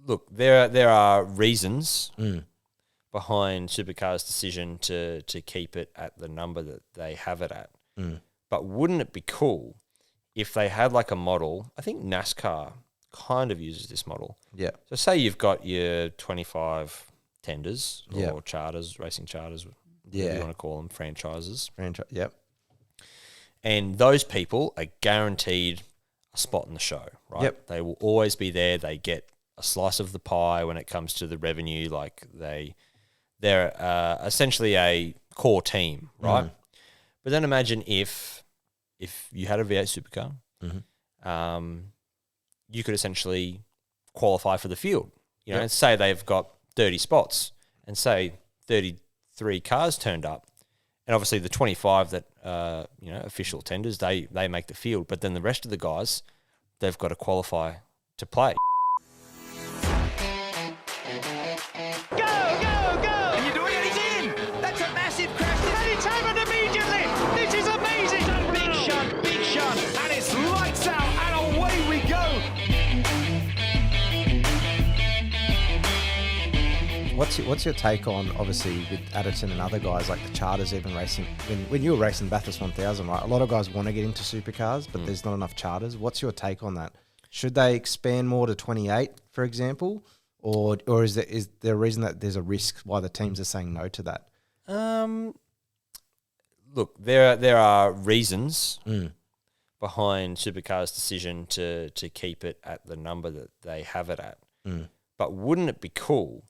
look, there are reasons behind Supercars' decision to keep it at the number that they have it at. But wouldn't it be cool if they had like a model? I think NASCAR kind of uses this model. Yeah. So say you've got your 25 tenders or charters, racing charters, whatever you want to call them, franchises. Yep. And those people are guaranteed a spot in the show, right? Yep. They will always be there. They get a slice of the pie when it comes to the revenue. Like they're essentially a core team, right? But then imagine if you had a V8 supercar, you could essentially qualify for the field. You know, and say they've got 30 spots, and say 33 cars turned up, and obviously the 25 that official tenders, they make the field, but then the rest of the guys, they've got to qualify to play. What's your take on, obviously, with Adderton and other guys, like the charters even racing? When you were racing Bathurst 1000, right, a lot of guys want to get into supercars, but there's not enough charters. What's your take on that? Should they expand more to 28, for example? Or is there a reason that there's a risk why the teams are saying no to that? Look, there are reasons behind Supercars' decision to keep it at the number that they have it at. But wouldn't it be cool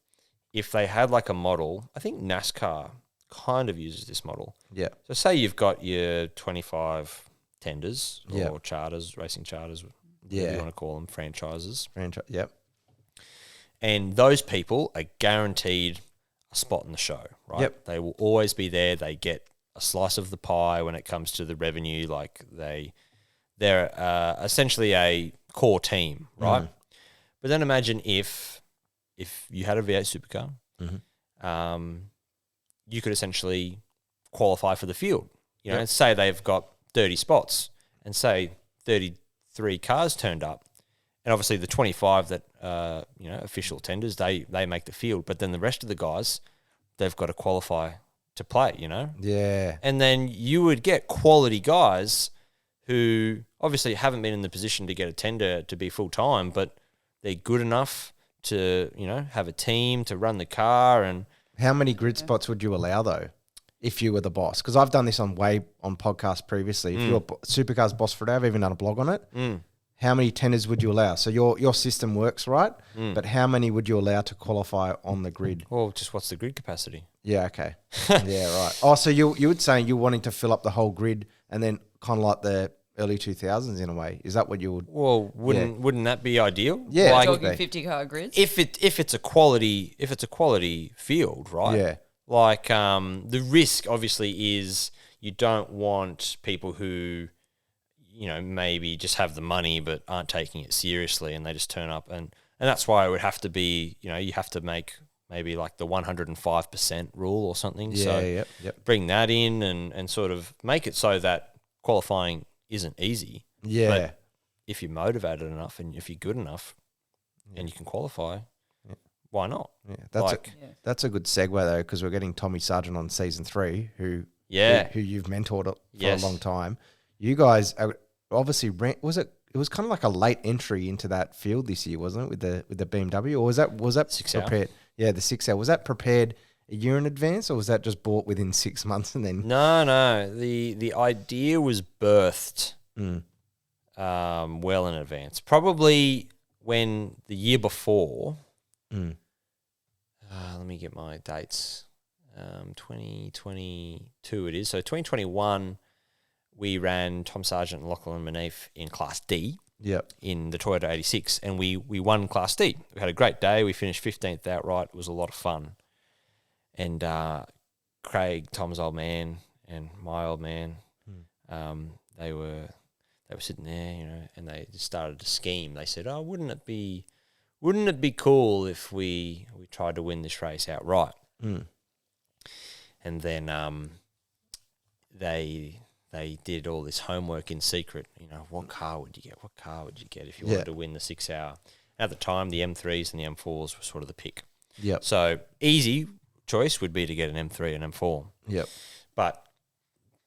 if they had like a model? I think NASCAR kind of uses this model. Yeah. So say you've got your 25 tenders or charters, racing charters, whatever you want to call them, franchises. Yep. And those people are guaranteed a spot in the show, right? Yep. They will always be there. They get a slice of the pie when it comes to the revenue. Like they're essentially a core team, right? But then imagine if you had a V8 supercar, you could essentially qualify for the field. You know, and say they've got 30 spots, and say 33 cars turned up, and obviously the 25 that official tenders, they make the field, but then the rest of the guys, they've got to qualify to play. You know, and then you would get quality guys who obviously haven't been in the position to get a tender to be full time, but they're good enough to, have a team to run the car. And how many grid spots would you allow though, if you were the boss? Because I've done this on podcasts previously. If you're Supercars boss for it, I've even done a blog on it. How many tenders would you allow? So your system works, right? But how many would you allow to qualify on the grid? Well, just what's the grid capacity? Yeah, okay. Yeah, right. Oh, so you would say you're wanting to fill up the whole grid, and then kind of like the early 2000s in a way. Is that what you would? Well, wouldn't that be ideal? Yeah, like, talking 50-car grids. If it's a quality field, right? Yeah. Like the risk obviously is you don't want people who, maybe just have the money but aren't taking it seriously, and they just turn up, and that's why it would have to be, you have to make maybe like the 105% rule or something. Yeah, so yep. Bring that in and sort of make it so that qualifying isn't easy. Yeah. But if you're motivated enough and if you're good enough and you can qualify, why not? Yeah, that's a good segue though, because we're getting Tommy Sargent on season 3, who you've mentored for a long time. You guys obviously it was kind of like a late entry into that field this year, wasn't it, with the BMW, or was that 6 prepared? hour. Yeah, the 6 hour. Was that prepared a year in advance, or was that just bought within 6 months and then? No. The idea was birthed well in advance. Probably when the year before. Let me get my dates. 2022 it is. So 2021, we ran Tom Sargent and Lachlan Manif in Class D. Yep. In the Toyota 86, and we won Class D. We had a great day. We finished 15th outright. It was a lot of fun. And Craig, Tom's old man, and my old man, they were sitting there, and they just started to scheme. They said, "Oh, wouldn't it be cool if we tried to win this race outright?" And then they did all this homework in secret. What car would you get? What car would you get if you wanted to win the 6 hour? At the time, the M3s and the M4s were sort of the pick. Yep. So easy choice would be to get an M3 and M4. Yep. But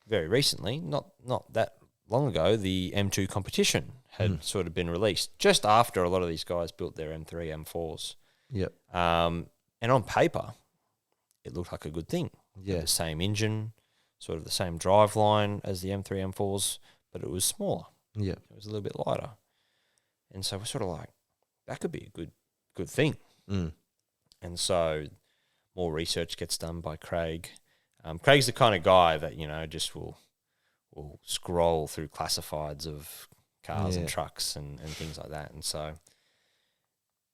very recently, not that long ago, the M2 competition had sort of been released just after a lot of these guys built their M3, M4s. Yep. And on paper, it looked like a good thing. Yeah. The same engine, sort of the same drive line as the M3, M4s, but it was smaller. Yeah. It was a little bit lighter. And so we're sort of like, that could be a good thing. Mm. And so more research gets done by Craig. Craig's the kind of guy that, just will scroll through classifieds of cars and trucks and things like that. And so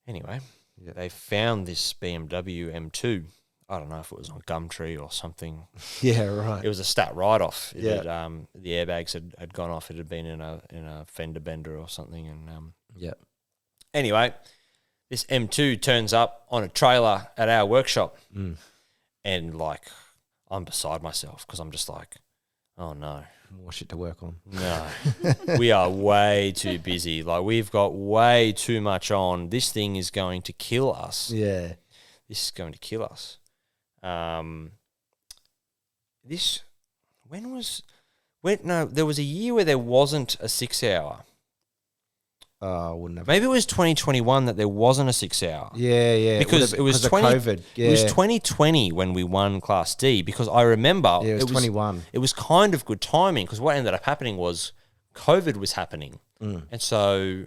anyway, they found this BMW M2. I don't know if it was on Gumtree or something. Yeah, right. It was a stat write-off. The airbags had gone off. It had been in a fender bender or something. And anyway, this M2 turns up on a trailer at our workshop, and like I'm beside myself because I'm just like, oh no, more shit to work on. No, we are way too busy. Like we've got way too much on. This thing is going to kill us. Yeah, this is going to kill us. There was a year where there wasn't a 6-hour. Wouldn't have. Maybe it was 2021 that there wasn't a 6-hour. Yeah. Because it was COVID. Yeah. It was 2020 when we won Class D. Because I remember it was 21. It was kind of good timing because what ended up happening was COVID was happening, and so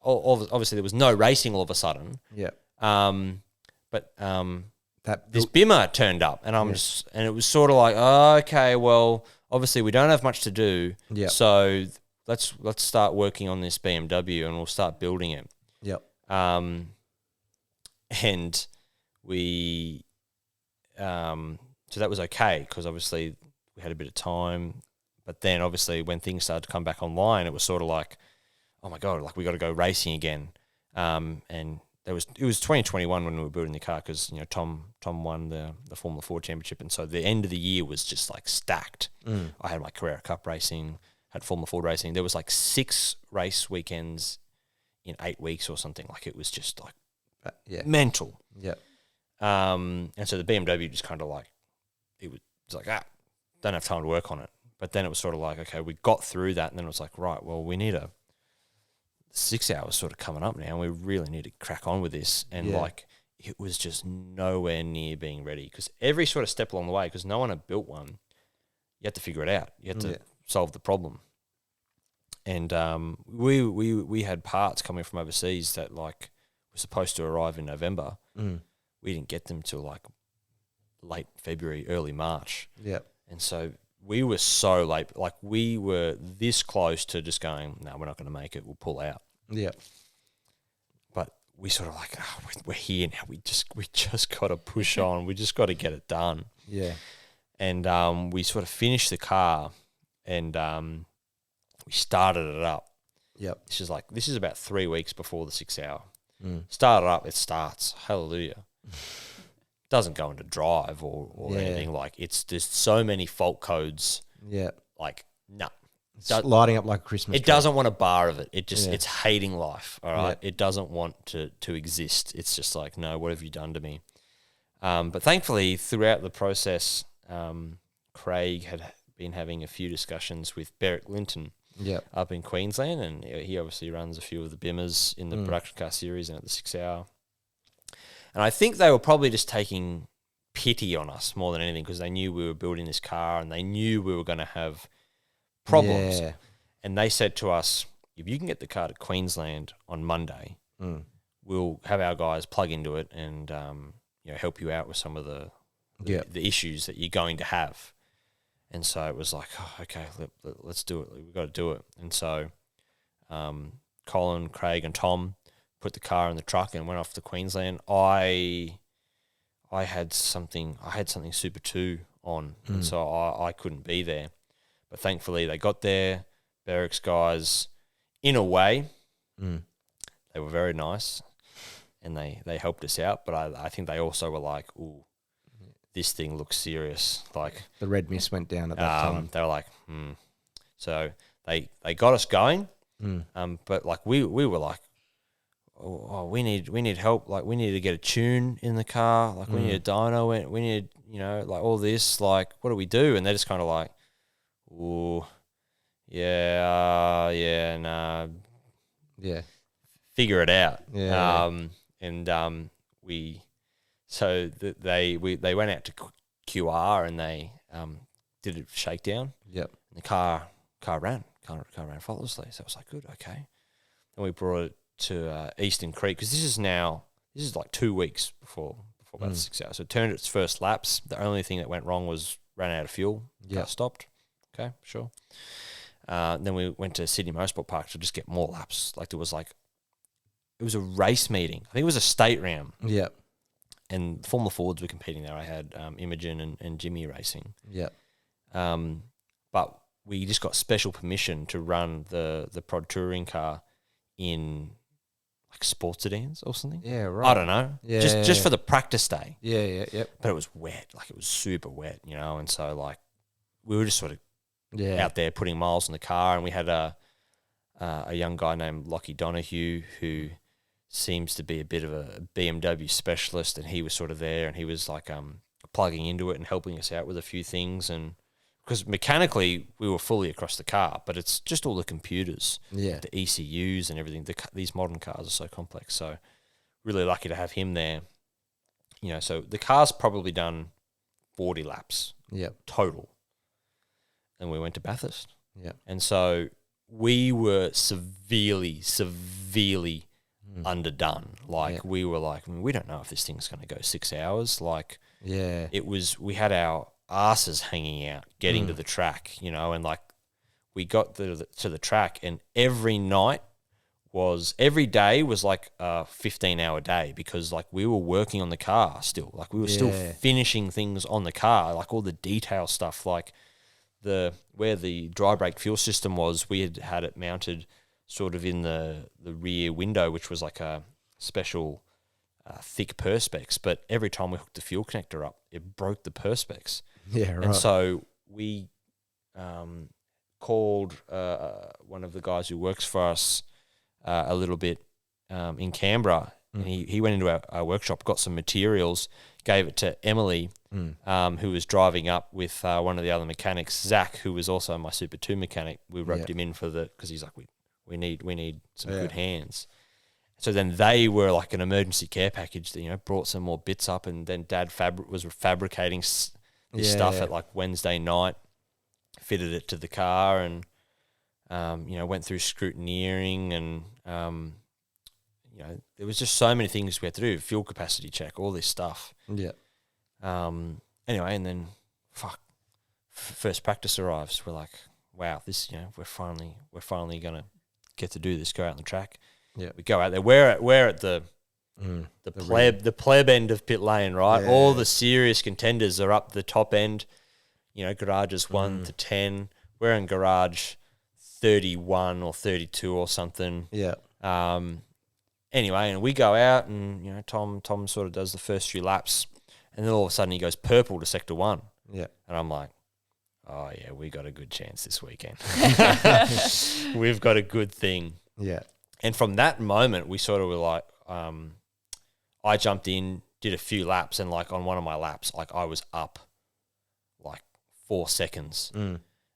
obviously there was no racing all of a sudden. Yeah. But this Bimmer turned up, and and it was sort of like, oh, okay, well, obviously we don't have much to do. Yeah. So let's start working on this BMW and we'll start building it. Yep. And we, so that was okay because obviously we had a bit of time, but then obviously when things started to come back online, it was sort of like, oh my God, like we got to go racing again. And it was 2021 when we were building the car because Tom won the Formula 4 championship, and so the end of the year was just like stacked. I had my Carrera Cup racing, had Formula 4 racing. There was like 6 race weekends in 8 weeks or something. Like it was just like mental. Yeah. And so the BMW just kind of like, it was like, don't have time to work on it. But then it was sort of like, okay, we got through that, and then it was like, right, well, we need 6 hours sort of coming up now, and we really need to crack on with this. And like, it was just nowhere near being ready because every sort of step along the way, because no one had built one, you had to figure it out. You had to solve the problem. And we had parts coming from overseas that like were supposed to arrive in November. We didn't get them till like late February, early March. Yep. And so we were so late. Like we were this close to just going, no, we're not going to make it. We'll pull out. Yeah. But we sort of like, we're here now. We just got to push on. We just got to get it done. Yeah. And we sort of finished the car, and we started it up. Yep. This is about 3 weeks before the 6 hour. Started up, it starts. Hallelujah. Doesn't go into drive or anything. Like there's so many fault codes. Yeah. Like, no. It's lighting up like a Christmas tree. It doesn't want a bar of it. It just it's hating life. All right. Yeah. It doesn't want to exist. It's just like, no, what have you done to me? But thankfully throughout the process, Craig had been having a few discussions with Berwick Linton up in Queensland, and he obviously runs a few of the Bimmers in the production car series and at the 6 hour. And I think they were probably just taking pity on us more than anything because they knew we were building this car and they knew we were going to have problems. Yeah. And they said to us, if you can get the car to Queensland on Monday, we'll have our guys plug into it and help you out with some of the issues that you're going to have. And so it was like, oh, okay, let's do it. We've got to do it. And so Colin, Craig and Tom put the car in the truck and went off to Queensland. I had something Super 2 on, and so I couldn't be there. But thankfully they got there. Berwick's guys, in a way, they were very nice and they helped us out. But I think they also were like, ooh, this thing looks serious. Like the red mist went down at that time. They were like, So they got us going. But like we were like, we need help. Like, we need to get a tune in the car. Like, we need a dyno. We need, like all this. Like, what do we do? And they're just kind of like, ooh, yeah, nah. Yeah. Figure it out. Yeah. They went out to QR and they did a shakedown. Yep. And the car ran faultlessly. So I was like, good, okay. And we brought it to Eastern Creek, because this is like 2 weeks before Bathurst 6Hr. So it turned its first laps. The only thing that went wrong was ran out of fuel. Car stopped. Okay, sure. Then we went to Sydney Motorsport Park to just get more laps. Like, it was a race meeting. I think it was a state round. Yep. And Formula Fords were competing there. I had Imogen and Jimmy racing. Yep. But we just got special permission to run the Prod Touring car in like sports sedans or something. Yeah, right. I don't know. Yeah, just for the practice day. Yeah, yep. But it was wet. Like, it was super wet, and so like we were just sort of out there putting miles in the car, and we had a young guy named Lockie Donahue who seems to be a bit of a BMW specialist, and he was sort of there, and he was like plugging into it and helping us out with a few things, and because mechanically we were fully across the car, but it's just all the computers, the ECUs and everything. These modern cars are so complex, so really lucky to have him there. So the car's probably done 40 laps total, and we went to Bathurst. Yeah, and so we were severely underdone. Like, we were like, we don't know if this thing's going to go 6 hours. Like, we had our asses hanging out getting to the track, and like we got to the track, and every day was like a 15-hour day, because like we were working on the car still. Like, we were still finishing things on the car, like all the detail stuff, like where the dry brake fuel system was, we had it mounted sort of in the rear window, which was like a special thick perspex, but every time we hooked the fuel connector up, it broke the perspex. Yeah, right. And so we called one of the guys who works for us a little bit in Canberra, and he went into our workshop, got some materials, gave it to Emily, who was driving up with one of the other mechanics, Zach, who was also my Super 2 mechanic. We roped him in because he's like, we need some good hands. So then they were like an emergency care package that, brought some more bits up, and then Dad was fabricating this stuff at like Wednesday night, fitted it to the car, and went through scrutineering, and there was just so many things we had to do, fuel capacity check, all this stuff. Yeah. Anyway, and then first practice arrives. We're like, wow, this we're finally gonna get to do this. Go out on the track. Yeah. We go out there. We're at the pleb end of pit lane, right? Yeah. All the serious contenders are up the top end. Garages 1 to 10. We're in garage 31 or 32 or something. Yeah. Anyway, and we go out, and Tom sort of does the first few laps, and then all of a sudden he goes purple to sector 1. Yeah. And I'm like, oh yeah, we got a good chance this weekend. We've got a good thing. Yeah. And from that moment, we sort of were like, I jumped in, did a few laps, and like on one of my laps, like I was up like 4 seconds.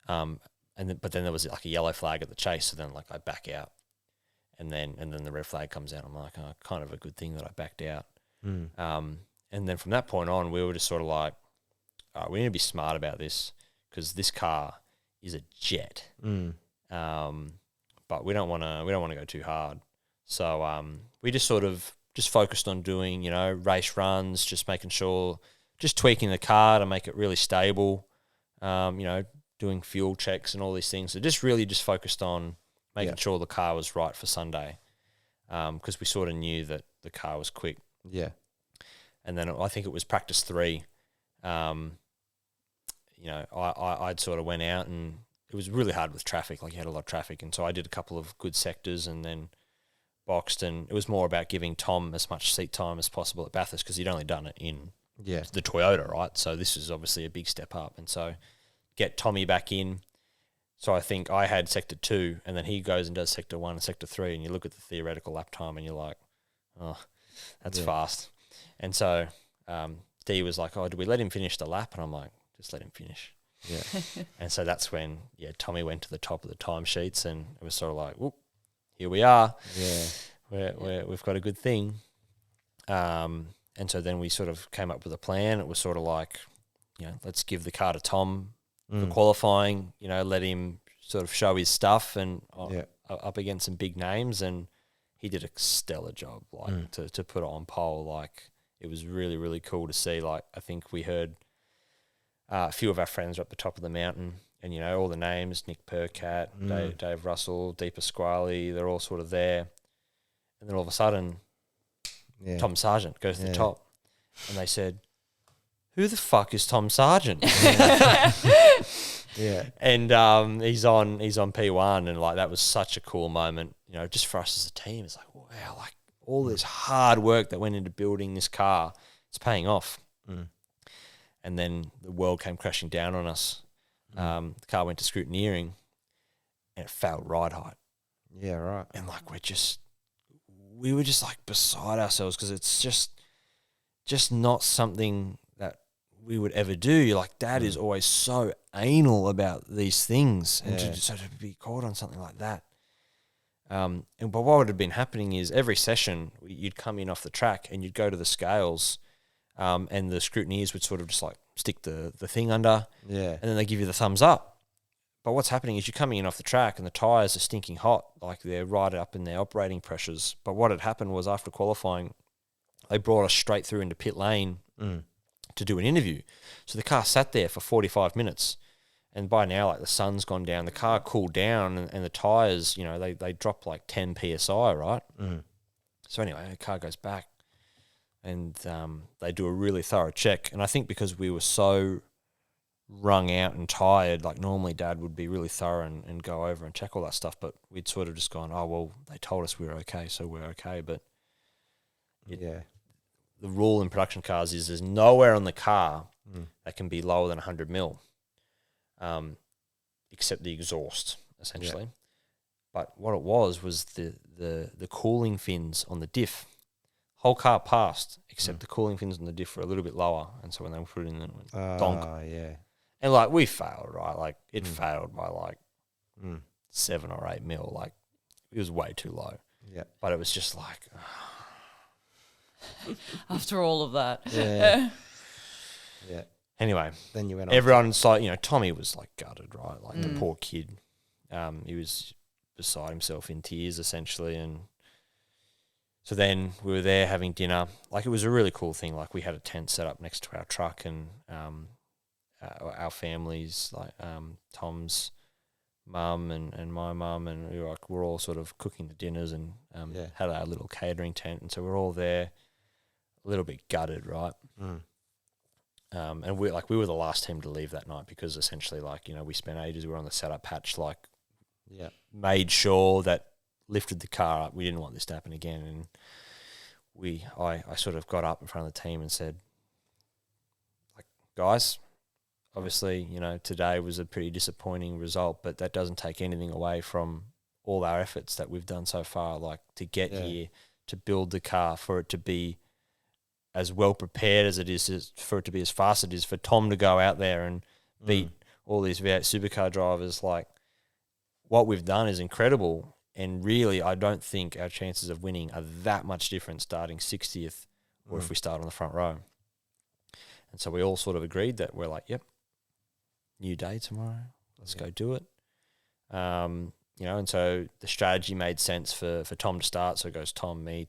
But then there was like a yellow flag at the chase, so then like I back out, and then the red flag comes out. I'm like, oh, kind of a good thing that I backed out. And then from that point on, we were just sort of like, all right, we need to be smart about this, because this car is a jet. But we don't want to go too hard. So we just sort of focused on doing, race runs, just making sure, just tweaking the car to make it really stable. Doing fuel checks and all these things. So just focused on making sure the car was right for Sunday, because we sort of knew that the car was quick. Yeah. And then I think it was practice 3. I'd sort of went out, and it was really hard with traffic. Like, you had a lot of traffic, and so I did a couple of good sectors and then boxed. And it was more about giving Tom as much seat time as possible at Bathurst, because he'd only done it in the Toyota, right? So this was obviously a big step up, and so get Tommy back in. So I think I had sector 2, and then he goes and does sector 1 and sector 3, and you look at the theoretical lap time, and you're like, oh, that's fast. And so Dee was like, oh, do we let him finish the lap? And I'm like, just let him finish. Yeah. And so that's when, Tommy went to the top of the timesheets, and it was sort of like, whoop, here we are. Yeah. We've got a good thing. And so then we sort of came up with a plan. It was sort of like, let's give the car to Tom for qualifying, let him sort of show his stuff and up against some big names. And he did a stellar job, to put it on pole. Like, it was really, really cool to see. Like, I think we heard a few of our friends were up the top of the mountain, and, all the names, Nick Percat, Dave Russell, Deepa Squally, they're all sort of there. And then all of a sudden, Tom Sargent goes to the top, and they said, who the fuck is Tom Sargent? And he's on P1, and like that was such a cool moment, just for us as a team. It's like, wow, like all this hard work that went into building this car, it's paying off. And then the world came crashing down on us. The car went to scrutineering, and it failed ride height. Yeah, right. And like we were just like beside ourselves, because it's just not something that we would ever do. You're like, Dad is always so anal about these things, and to be caught on something like that. But what would have been happening is every session you'd come in off the track and you'd go to the scales, and the scrutineers would sort of just like stick the thing under, and then they give you the thumbs up. But what's happening is you're coming in off the track and the tyres are stinking hot, like they're right up in their operating pressures. But what had happened was, after qualifying, they brought us straight through into pit lane to do an interview. So the car sat there for 45 minutes. And by now, like, the sun's gone down, the car cooled down, and the tyres, they drop like 10 PSI, right? So anyway, the car goes back, and they do a really thorough check. And I think because we were so wrung out and tired, like normally Dad would be really thorough and go over and check all that stuff, but we'd sort of just gone, oh, well, they told us we were okay, so we're okay. But the rule in production cars is there's nowhere on the car that can be lower than 100 mil, except the exhaust, essentially. But what it was the cooling fins on the diff. Whole car passed, except the cooling fins on the diff were a little bit lower, and so when they put it in, it went donk. And like, we failed, right? Like, it failed by like 7 or 8 mil. Like, it was way too low. Yeah. But it was just like, after all of that. Yeah. Anyway, then you went on. Everyone's like, Tommy was like gutted, right? Like the poor kid. He was beside himself in tears, essentially. And so then we were there having dinner. Like, it was a really cool thing. Like, we had a tent set up next to our truck, and our families, like Tom's mum and my mum, and we're all sort of cooking the dinners, and had our little catering tent, and so we're all there, a little bit gutted, right? And we were the last team to leave that night, because essentially, like, we spent ages, we were on the setup patch, like, made sure that lifted the car up. We didn't want this to happen again, and I sort of got up in front of the team and said, like, guys, obviously, today was a pretty disappointing result, but that doesn't take anything away from all our efforts that we've done so far, like, to get here, to build the car, for it to be as well prepared as it is, for it to be as fast as it is, for Tom to go out there and beat all these V8 supercar drivers. Like, what we've done is incredible, and really, I don't think our chances of winning are that much different starting 60th or if we start on the front row. And so we all sort of agreed that we're like, yep, new day tomorrow, let's go do it. And so the strategy made sense for Tom to start. So it goes Tom, me.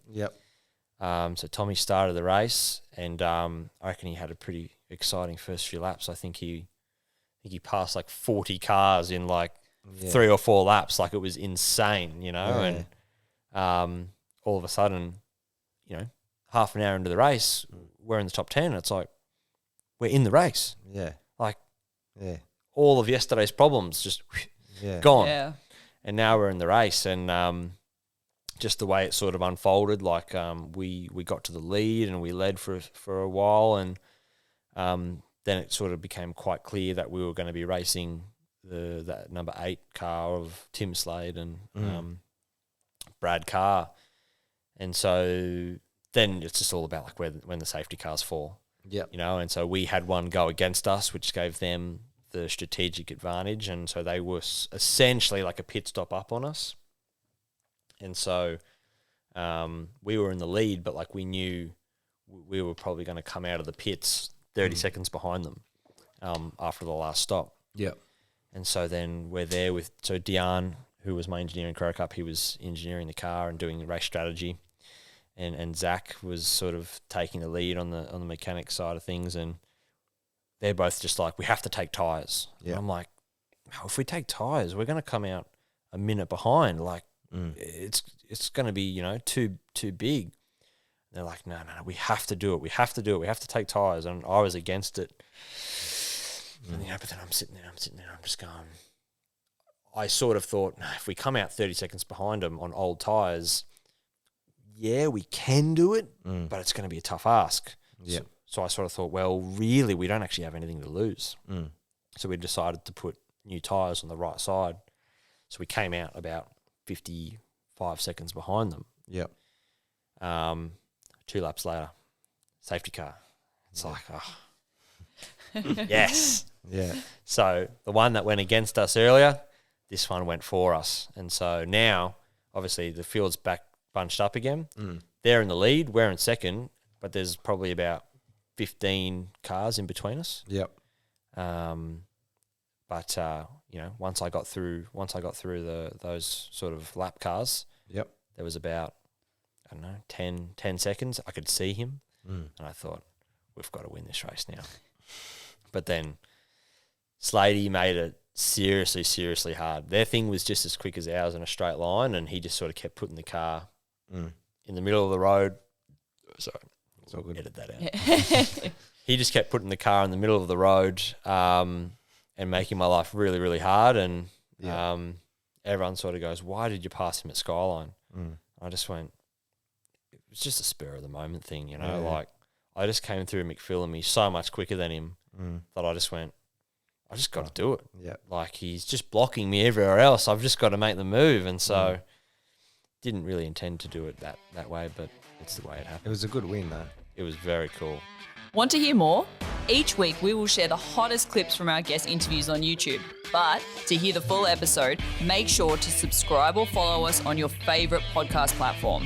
Yep. So Tommy started the race, and I reckon he had a pretty exciting first few laps. I think he passed like 40 cars in like 3 or 4 laps. Like, it was insane, and all of a sudden, half an hour into the race, we're in the top 10. It's like, we're in the race. Yeah. Like, all of yesterday's problems just gone. Yeah. And now we're in the race, and just the way it sort of unfolded, like, we got to the lead, and we led for a while, and then it sort of became quite clear that we were going to be racing that number 8 car of Tim Slade and Brad Carr. And so then it's just all about like when the safety cars fall. Yeah. You know, and so we had one go against us, which gave them the strategic advantage. And so they were essentially like a pit stop up on us. And so we were in the lead, but like we knew we were probably going to come out of the pits 30 seconds behind them after the last stop. Yeah. And so then we're there with, so Dion, who was my engineer in Crow Cup, he was engineering the car and doing the race strategy. And Zach was sort of taking the lead on the mechanics side of things, and they're both just like, we have to take tyres. Yeah. I'm like, oh, if we take tyres, we're going to come out a minute behind. Like, it's going to be, you know, too big. And they're like, no, we have to do it. We have to take tyres. And I was against it. And, you know, but then I'm sitting there, I'm just going, I sort of thought, no, if we come out 30 seconds behind them on old tyres, yeah, we can do it, but it's going to be a tough ask. Yeah. So I sort of thought, well, really, we don't actually have anything to lose. So we decided to put new tyres on the right side. So we came out about 55 seconds behind them. Yep. 2 laps later, safety car. It's like, oh, yes. Yeah. So the one that went against us earlier, this one went for us. And so now, obviously, the field's back bunched up again. They're in the lead, we're in second, but there's probably about 15 cars in between us. Yep. But you know, once I got through those sort of lap cars, yep, there was about, I don't know, 10 seconds. I could see him, and I thought, we've got to win this race now. But then Slady made it seriously hard. Their thing was just as quick as ours in a straight line, and he just sort of kept putting the car in the middle of the road. Sorry, it's all good. Edit that out. He just kept putting the car in the middle of the road and making my life really hard. And everyone sort of goes, why did you pass him at Skyline? I just went, it was just a spur of the moment thing, you know, like I just came through McPhillamy so much quicker than him that I just went, I just got to do it. Yeah. Like he's just blocking me everywhere else. I've just got to make the move. And so didn't really intend to do it that way, but it's the way it happened. It was a good win though. It was very cool. Want to hear more? Each week we will share the hottest clips from our guest interviews on YouTube. But to hear the full episode, make sure to subscribe or follow us on your favourite podcast platform.